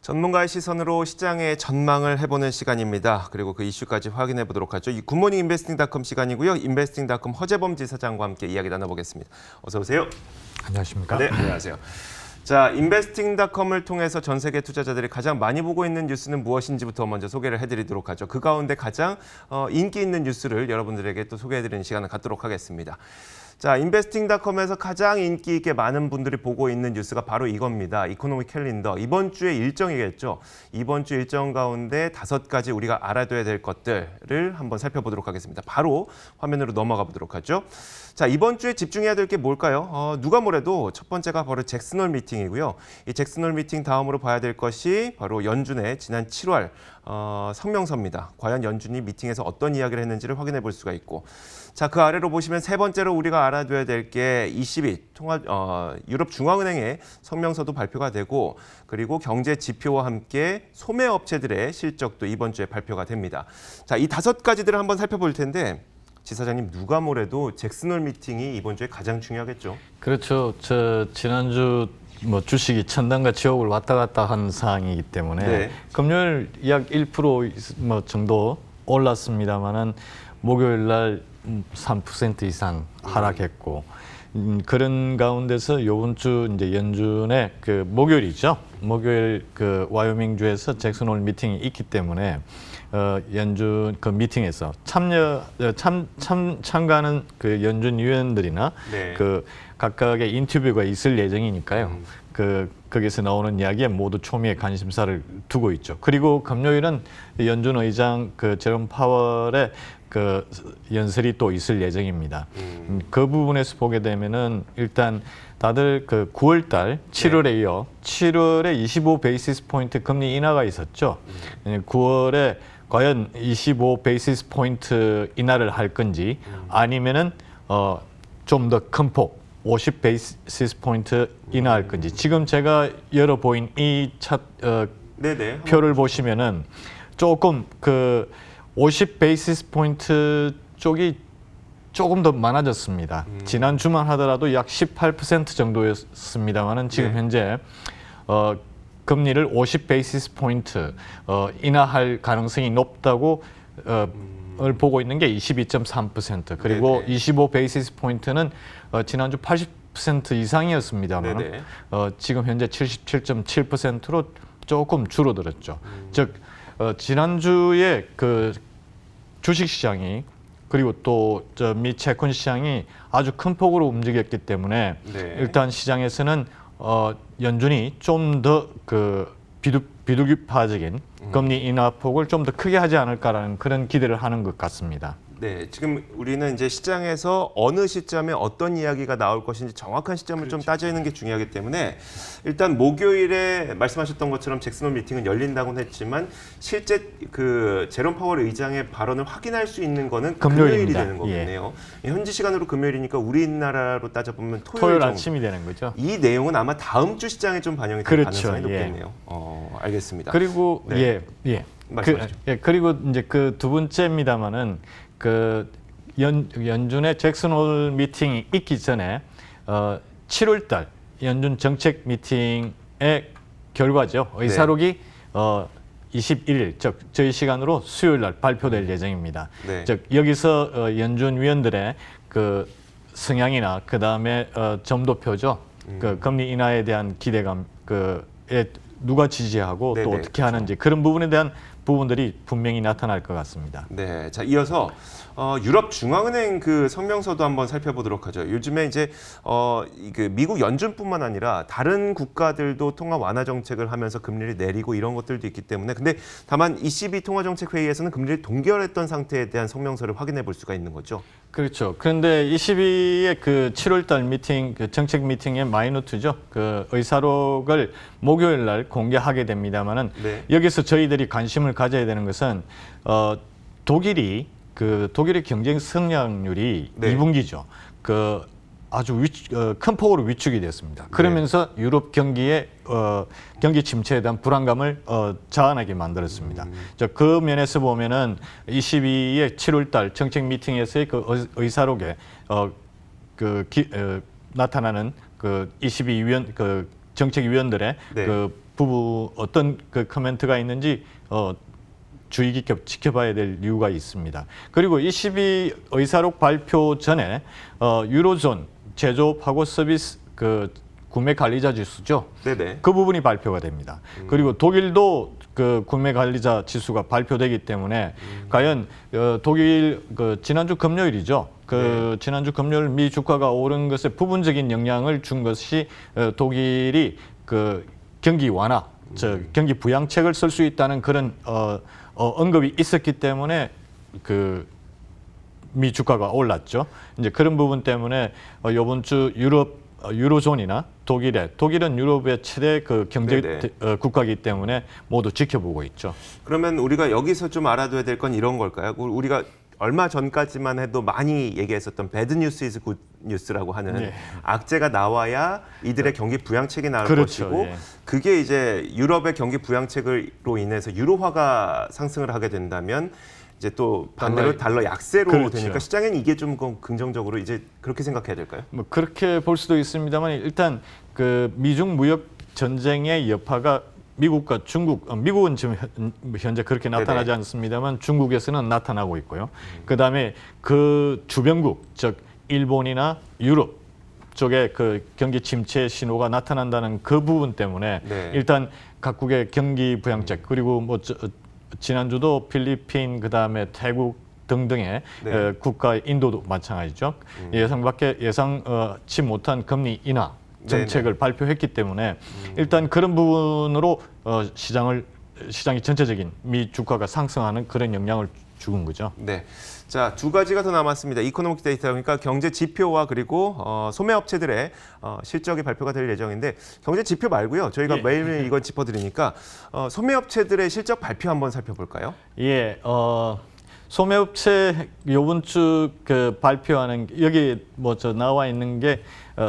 전문가의 시선으로 시장의 전망을 해보는 시간입니다. 그리고 그 이슈까지 확인해 보도록 하죠. 이 굿모닝 인베스팅닷컴 시간이고요. 인베스팅닷컴 허재범 지사장과 함께 이야기 나눠보겠습니다. 어서 오세요. 안녕하십니까? 네, 안녕하세요. 자, 인베스팅닷컴을 통해서 전 세계 투자자들이 가장 많이 보고 있는 뉴스는 무엇인지부터 먼저 소개를 해드리도록 하죠. 그 가운데 가장 인기 있는 뉴스를 여러분들에게 또 소개해드리는 시간을 갖도록 하겠습니다. 자, 인베스팅닷컴에서 가장 인기 있게 많은 분들이 보고 있는 뉴스가 바로 이겁니다. 이코노믹 캘린더. 이번 주의 일정이겠죠. 이번 주 일정 가운데 5가지 우리가 알아둬야 될 것들을 한번 살펴보도록 하겠습니다. 바로 화면으로 넘어가 보도록 하죠. 자, 이번 주에 집중해야 될 게 뭘까요? 누가 뭐래도 첫 번째가 바로 잭슨홀 미팅이고요. 이 잭슨홀 미팅 다음으로 봐야 될 것이 바로 연준의 지난 7월 성명서입니다. 과연 연준이 미팅에서 어떤 이야기를 했는지를 확인해 볼 수가 있고, 자, 그 아래로 보시면 세 번째로 우리가 알아둬야 될 게 ECB 유럽 중앙은행의 성명서도 발표가 되고, 그리고 경제 지표와 함께 소매 업체들의 실적도 이번 주에 발표가 됩니다. 자, 이 5가지들을 한번 살펴볼 텐데, 지사장님, 누가 뭐래도 잭슨홀 미팅이 이번 주에 가장 중요하겠죠? 그렇죠. 지난주 주식이 천당과 지옥을 왔다 갔다 한 상황이기 때문에 네. 금요일 약 1% 정도 올랐습니다만은 목요일 날 3% 이상 하락했고, 그런 가운데서 이번 주 이제 연준의 그 목요일이죠. 목요일 그 와이오밍주에서 잭슨홀 미팅이 있기 때문에 연준 그 미팅에서 참가하는 그 연준 위원들이나 네. 그 각각의 인터뷰가 있을 예정이니까요. 거기서 나오는 이야기에 모두 초미의 관심사를 두고 있죠. 그리고 금요일은 연준 의장 그 제롬 파월의 그 연설이 또 있을 예정입니다. 그 부분에서 보게 되면은 일단 다들 그 9월 달 7월에 이어 7월에 25 베이시스 포인트 금리 인하가 있었죠. 9월에 과연 25 베이시스 포인트 인하를 할 건지, 아니면은 좀 더 큰 폭 50 베이시스 포인트 인하할 건지. 지금 제가 열어 보인 이 표를 보시면은 조금 그 50 베이시스 포인트 쪽이 조금 더 많아졌습니다. 지난 주만 하더라도 약 18% 정도였습니다만은 지금 네. 현재 금리를 50 베이시스 포인트 인하할 가능성이 높다고 을 보고 있는 게 22.3%. 그리고 네네. 25 베이시스 포인트는 지난주 80% 이상이었습니다만 지금 현재 77.7%로 조금 줄어들었죠. 즉 지난주에 그 주식 시장이, 그리고 또 미 채권 시장이 아주 큰 폭으로 움직였기 때문에 네. 일단 시장에서는 연준이 좀 더 그 비둘기파적인 금리 인하 폭을 좀 더 크게 하지 않을까라는 그런 기대를 하는 것 같습니다. 네, 지금 우리는 이제 시장에서 어느 시점에 어떤 이야기가 나올 것인지 정확한 시점을 좀 따지는 게 중요하기 때문에, 일단 목요일에 말씀하셨던 것처럼 잭슨홀 미팅은 열린다고는 했지만 실제 그 제롬 파월 의장의 발언을 확인할 수 있는 거는 금요일이 되는 거겠네요. 예. 현지 시간으로 금요일이니까 우리나라로 따져보면 토요일 정도. 아침이 되는 거죠. 이 내용은 아마 다음 주 시장에 좀 반영이 될 가능성이 높겠네요. 알겠습니다. 그리고 네. 말씀하시죠. 그리고 이제 그 두 번째입니다만은 그 연준의 잭슨홀 미팅이 있기 전에 7월 달 연준 정책 미팅의 결과죠. 의사록이 21일, 즉 저희 시간으로 수요일 날 발표될 예정입니다. 네. 즉 여기서 연준 위원들의 그 성향이나 그 다음에 점도표죠. 그 금리 인하에 대한 기대감, 그에 누가 지지하고 네네, 또 어떻게 하는지, 그런 부분에 대한 부분들이 분명히 나타날 것 같습니다. 네, 자, 이어서 유럽 중앙은행 그 성명서도 한번 살펴보도록 하죠. 요즘에 이제 그 미국 연준뿐만 아니라 다른 국가들도 통화 완화 정책을 하면서 금리를 내리고 이런 것들도 있기 때문에, 근데 다만 ECB 통화정책회의에서는 금리를 동결했던 상태에 대한 성명서를 확인해 볼 수가 있는 거죠. 그렇죠. 그런데 ECB의 그 7월달 미팅, 그 정책 미팅의 마이노트죠. 그 의사록을 목요일 날 공개하게 됩니다만은, 네. 여기서 저희들이 관심을 가져야 되는 것은 독일의 경쟁 성장률이 네. 2분기죠. 그 아주 큰 폭으로 위축이 됐습니다. 그러면서 유럽 경기의 경기 침체에 대한 불안감을 자아나게 만들었습니다. 그 면에서 보면은 ECB의 7월달 정책 미팅에서의 그 의사록에 나타나는 그 ECB 위원 정책위원들의 네. 그 부분 어떤 그 커멘트가 있는지 주의 깊게 지켜봐야 될 이유가 있습니다. 그리고 22 의사록 발표 전에 유로존 제조업하고 서비스 그 구매 관리자 지수죠. 네네. 그 부분이 발표가 됩니다. 그리고 독일도 그 구매 관리자 지수가 발표되기 때문에 과연 독일 그 지난주 금요일이죠. 그 지난주 금요일 미 주가가 오른 것에 부분적인 영향을 준 것이 독일이 그 경기 완화, 경기 부양책을 쓸 수 있다는 그런 언급이 있었기 때문에 그 미 주가가 올랐죠. 이제 그런 부분 때문에 이번 주 유로존이나 독일은 유럽의 최대 그 경제 국가이기 때문에 모두 지켜보고 있죠. 그러면 우리가 여기서 좀 알아둬야 될 건 이런 걸까요? 우리가 얼마 전까지만 해도 많이 얘기했었던 배드 뉴스 이즈 굿 뉴스라고 하는 예. 악재가 나와야 이들의 경기 부양책이 나올 그렇죠, 것이고 예. 그게 이제 유럽의 경기 부양책으로 인해서 유로화가 상승을 하게 된다면 이제 또 반대로 달러 약세로 그렇죠. 되니까 시장에는 이게 좀 긍정적으로 이제 그렇게 생각해야 될까요? 뭐 그렇게 볼 수도 있습니다만 일단 그 미중 무역 전쟁의 여파가 미국과 중국, 미국은 지금 현재 그렇게 나타나지 않습니다만 중국에서는 나타나고 있고요. 그다음에 그 주변국, 즉 일본이나 유럽 쪽에 그 경기 침체 신호가 나타난다는 그 부분 때문에 네. 일단 각국의 경기 부양책 그리고 뭐 지난주도 필리핀 그다음에 태국 등등의 네. 국가 인도도 마찬가지죠. 예상치 못한 금리 인하 정책을 발표했기 때문에 일단 그런 부분으로 시장이 전체적인 미 주가가 상승하는 그런 영향을 주는 거죠. 네. 자, 두 가지가 더 남았습니다. 이코노믹 데이터, 그러니까 경제 지표와 그리고 소매업체들의 실적이 발표가 될 예정인데 경제 지표 말고요. 저희가 매일매일 이건 짚어드리니까 소매업체들의 실적 발표 한번 살펴볼까요? 예, 소매업체 요번 주 그 발표하는 여기 뭐 나와 있는 게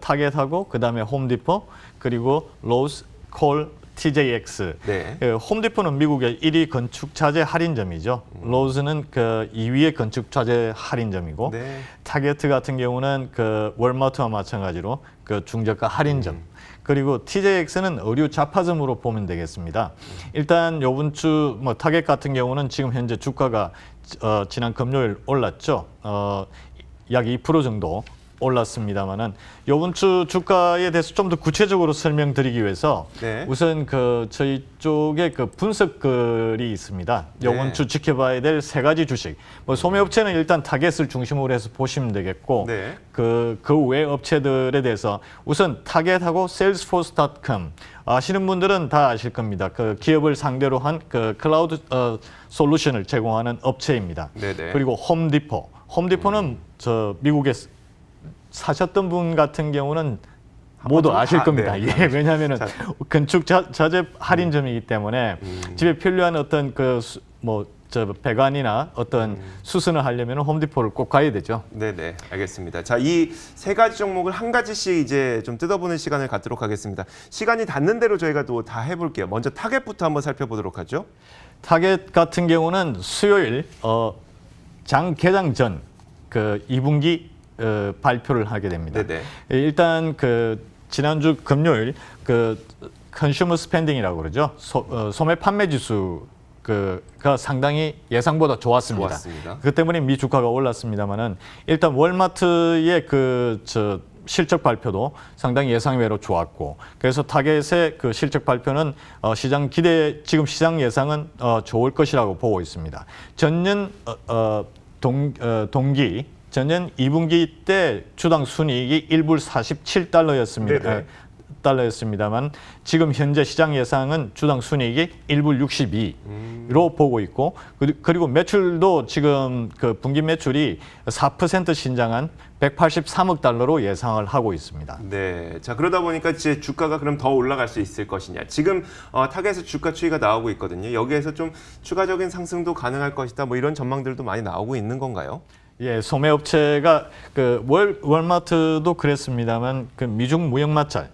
타겟하고 그다음에 홈디포 그리고 로스, 콜, TJX. 네. 홈디포는 미국의 1위 건축 자재 할인점이죠. 로즈는 그 2위의 건축 자재 할인점이고 네. 타겟 같은 경우는 그 월마트와 마찬가지로 그 중저가 할인점. 그리고 TJX는 의류 잡화점으로 보면 되겠습니다. 일단 요번 주 뭐 타겟 같은 경우는 지금 현재 주가가 지난 금요일 올랐죠. 약 2% 정도 올랐습니다만은 요번 주 주가에 대해서 좀 더 구체적으로 설명드리기 위해서 네. 우선 그 저희 쪽에 그 분석글이 있습니다. 요번 네. 주 지켜봐야 될 세 가지 주식. 뭐 소매업체는 일단 타겟을 중심으로 해서 보시면 되겠고 네. 그 외 업체들에 대해서 우선 타겟하고 salesforce.com 아시는 분들은 다 아실 겁니다. 그 기업을 상대로 한 그 클라우드 솔루션을 제공하는 업체입니다. 네네. 그리고 홈디포는 저 미국에 사셨던 분 같은 경우는 모두 아실 겁니다. 네. 예, 왜냐하면은 건축 자재 할인점이기 때문에 집에 필요한 어떤 배관이나 어떤 수선을 하려면 홈디포를 꼭 가야 되죠. 네네, 알겠습니다. 자, 이 세 가지 종목을 한 가지씩 이제 좀 뜯어보는 시간을 갖도록 하겠습니다. 시간이 닿는 대로 저희가 또 다 해볼게요. 먼저 타겟부터 한번 살펴보도록 하죠. 타겟 같은 경우는 수요일 장 개장 전 그 2분기 발표를 하게 됩니다. 네네. 일단 그 지난주 금요일 그 컨슈머 스펜딩이라고 그러죠. 소매 판매 지수 가 상당히 예상보다 좋았습니다. 그 때문에 미 주가가 올랐습니다만은 일단 월마트의 실적 발표도 상당히 예상외로 좋았고 그래서 타겟의 그 실적 발표는 지금 시장 예상은 좋을 것이라고 보고 있습니다. 전년 동기 전년 2분기 때 주당 순이익이 1불 47달러였습니다. 달러였습니다만 지금 현재 시장 예상은 주당 순이익이 1불 62로 보고 있고 그리고 매출도 지금 그 분기 매출이 4% 신장한 183억 달러로 예상을 하고 있습니다. 네, 자 그러다 보니까 이제 주가가 그럼 더 올라갈 수 있을 것이냐. 지금 타겟에서 주가 추이가 나오고 있거든요. 여기에서 좀 추가적인 상승도 가능할 것이다. 뭐 이런 전망들도 많이 나오고 있는 건가요? 예, 소매업체가 그 월마트도 그랬습니다만 그 미중 무역 마찰에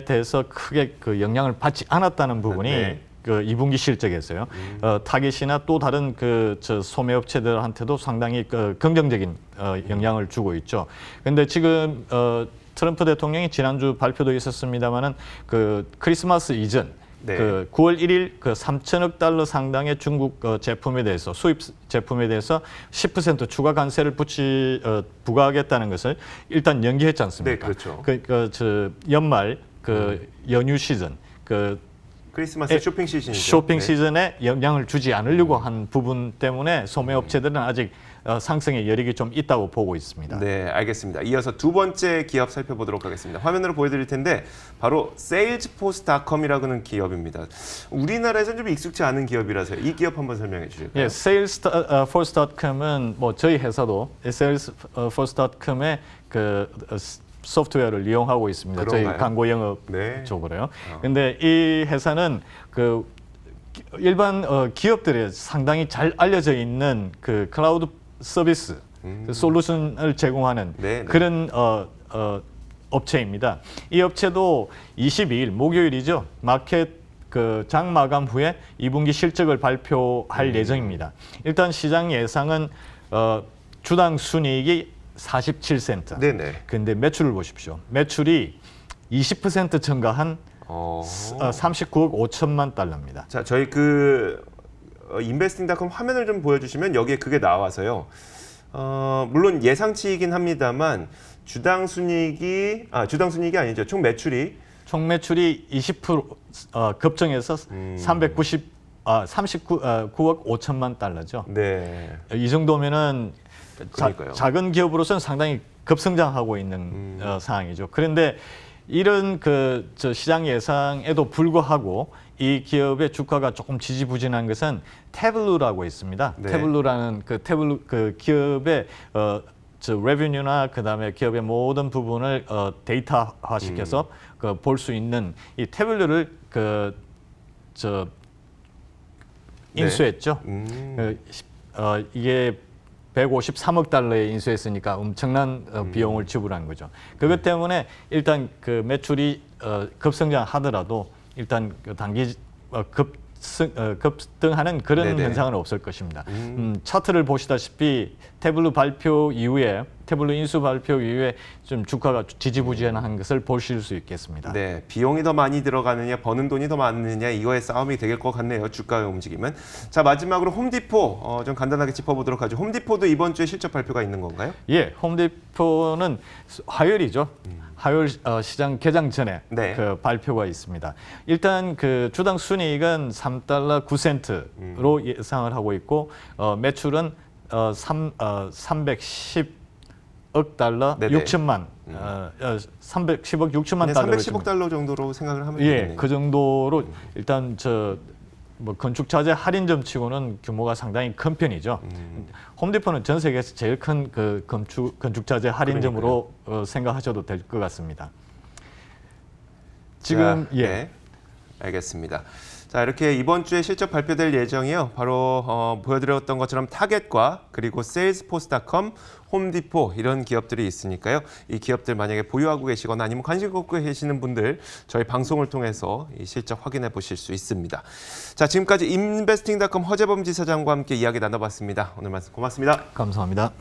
대해서 크게 그 영향을 받지 않았다는 부분이 그 2분기 실적에서요. 타겟이나 또 다른 소매업체들한테도 상당히 긍정적인 영향을 주고 있죠. 그런데 지금 트럼프 대통령이 지난주 발표도 있었습니다만은 그 크리스마스 이전 네. 그 9월 1일 그 3천억 달러 상당의 중국 제품에 대해서 수입 제품에 대해서 10% 추가 관세를 부과하겠다는 것을 일단 연기했지 않습니까? 네, 그렇죠. 저 연말 그 연휴 시즌 그 크리스마스 쇼핑 시즌이죠. 쇼핑 네. 시즌에 영향을 주지 않으려고 한 부분 때문에 소매업체들은 아직 상승의 여력이 좀 있다고 보고 있습니다. 네, 알겠습니다. 이어서 두 번째 기업 살펴보도록 하겠습니다. 화면으로 보여드릴 텐데 바로 salesforce.com이라는 기업입니다. 우리나라에서는 좀 익숙치 않은 기업이라서요. 이 기업 한번 설명해 주실까요? 예, salesforce.com은 뭐 저희 회사도 salesforce.com의 그 소프트웨어를 이용하고 있습니다. 그런가요? 저희 광고 영업 네. 쪽으로요. 근데 이 회사는 그 일반 기업들에 상당히 잘 알려져 있는 그 클라우드 서비스 그 솔루션을 제공하는 네, 네. 그런 업체입니다. 이 업체도 22일 목요일이죠. 마켓 그 장 마감 후에 2분기 실적을 발표할 예정입니다. 일단 시장 예상은 주당 순이익이 47센트. 네네. 근데 매출을 보십시오. 매출이 20% 증가한 39억 5천만 달러입니다. 자, 저희 그 인베스팅닷컴 화면을 좀 보여주시면 여기에 그게 나와서요. 물론 예상치이긴 합니다만 주당 순이익이 아니죠. 총 매출이 총 매출이 20% 급증해서 39억 5천만 달러죠. 네. 이 정도면은 그러니까요. 작은 기업으로서는 상당히 급성장하고 있는 상황이죠. 그런데 이런 저 시장 예상에도 불구하고 이 기업의 주가가 조금 지지부진한 것은 태블루라고 있습니다. 네. 태블루라는 태블루 그 기업의 저 레베뉴나 그다음에 기업의 모든 부분을 데이터화시켜서 볼 수 있는 이 태블루를 인수했죠. 이게 153억 달러에 인수했으니까 엄청난 비용을 지불한 거죠. 그것 때문에 일단 그 매출이 급성장하더라도 일단 그 단기 급등하는 그런 네네. 현상은 없을 것입니다. 차트를 보시다시피 태블루 발표 이후에 태블루 인수 발표 이후에 좀 주가가 지지부진한 것을 보실 수 있겠습니다. 네, 비용이 더 많이 들어가느냐, 버는 돈이 더 많느냐 이거의 싸움이 되길 것 같네요. 주가의 움직임은. 자, 마지막으로 홈디포 좀 간단하게 짚어보도록 하죠. 홈디포도 이번 주에 실적 발표가 있는 건가요? 예, 홈디포는 화요일이죠. 화요일 시장 개장 전에 네. 그 발표가 있습니다. 일단 그 주당 순이익은 3달러 9센트로 예상을 하고 있고 매출은 310억 달러 네네. 6천만 310억 6천만 그냥 달러를 310억 달러 정도로 생각을 하면 예, 되겠네요. 그 정도로 일단 뭐 건축자재 할인점 치고는 규모가 상당히 큰 편이죠. 홈디포는 전 세계에서 제일 큰 그 건축자재 할인점으로 생각하셔도 될 것 같습니다. 지금 자, 네, 알겠습니다. 자, 이렇게 이번 주에 실적 발표될 예정이요. 바로 보여드렸던 것처럼 타겟과 그리고 salesforce.com, 홈디포 이런 기업들이 있으니까요. 이 기업들 만약에 보유하고 계시거나 아니면 관심 갖고 계시는 분들 저희 방송을 통해서 이 실적 확인해 보실 수 있습니다. 자, 지금까지 인베스팅닷컴 허재범 지사장과 함께 이야기 나눠봤습니다. 오늘 말씀 고맙습니다. 감사합니다.